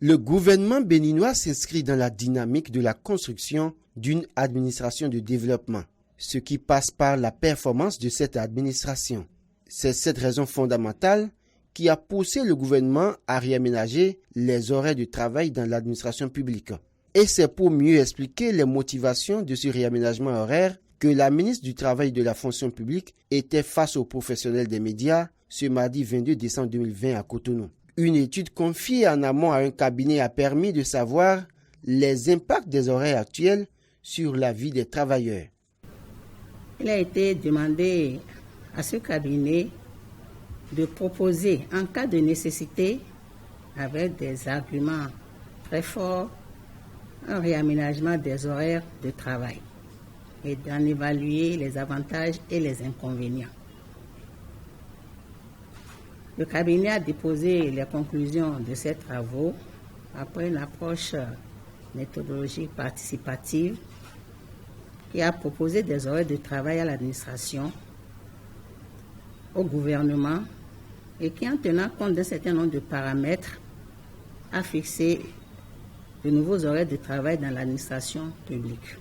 Le gouvernement béninois s'inscrit dans la dynamique de la construction d'une administration de développement, ce qui passe par la performance de cette administration. C'est cette raison fondamentale qui a poussé le gouvernement à réaménager les horaires de travail dans l'administration publique. Et c'est pour mieux expliquer les motivations de ce réaménagement horaire que la ministre du Travail et de la Fonction publique était face aux professionnels des médias ce mardi 22 décembre 2020 à Cotonou. Une étude confiée en amont à un cabinet a permis de savoir les impacts des horaires actuels sur la vie des travailleurs. Il a été demandé à ce cabinet de proposer, en cas de nécessité, avec des arguments très forts, un réaménagement des horaires de travail et d'en évaluer les avantages et les inconvénients. Le cabinet a déposé les conclusions de ces travaux après une approche méthodologique participative qui a proposé des horaires de travail à l'administration, au gouvernement et qui, en tenant compte d'un certain nombre de paramètres, a fixé de nouveaux horaires de travail dans l'administration publique.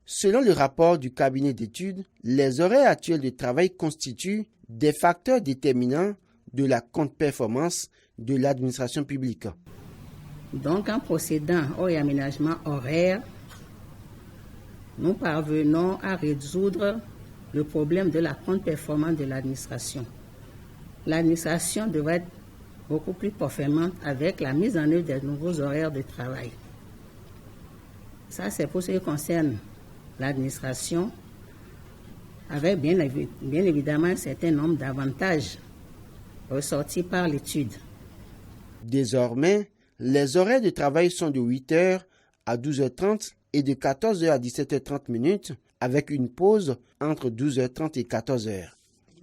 Selon le rapport du cabinet d'études, les horaires actuels de travail constituent des facteurs déterminants de la contre-performance de l'administration publique. Donc, en procédant au réaménagement horaire, nous parvenons à résoudre le problème de la contre-performance de l'administration. L'administration devrait être beaucoup plus performante avec la mise en œuvre des nouveaux horaires de travail. Ça, c'est pour ce qui concerne l'administration, avec bien évidemment un certain nombre d'avantages ressortis par l'étude. Désormais, les horaires de travail sont de 8h à 12h30 et de 14h à 17h30 avec une pause entre 12h30 et 14h.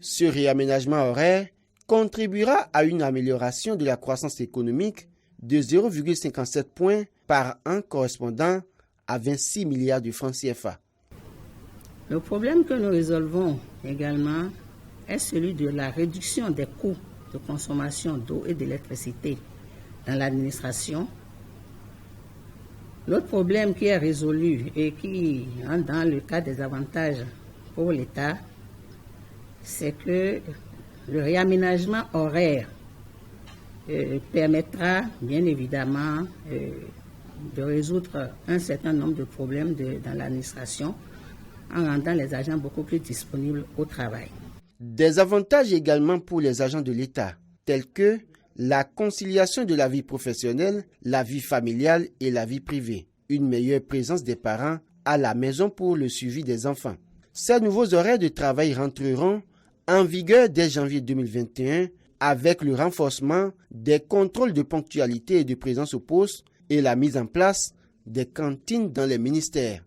Ce réaménagement horaire contribuera à une amélioration de la croissance économique de 0,57 points par an correspondant à 26 milliards de francs CFA. Le problème que nous résolvons également est celui de la réduction des coûts de consommation d'eau et d'électricité dans l'administration. L'autre problème qui est résolu et qui entre dans le cas des avantages pour l'État, c'est que le réaménagement horaire permettra bien évidemment de résoudre un certain nombre de problèmes dans l'administration en rendant les agents beaucoup plus disponibles au travail. Des avantages également pour les agents de l'État, tels que la conciliation de la vie professionnelle, la vie familiale et la vie privée, une meilleure présence des parents à la maison pour le suivi des enfants. Ces nouveaux horaires de travail rentreront en vigueur dès janvier 2021 avec le renforcement des contrôles de ponctualité et de présence au poste et la mise en place des cantines dans les ministères.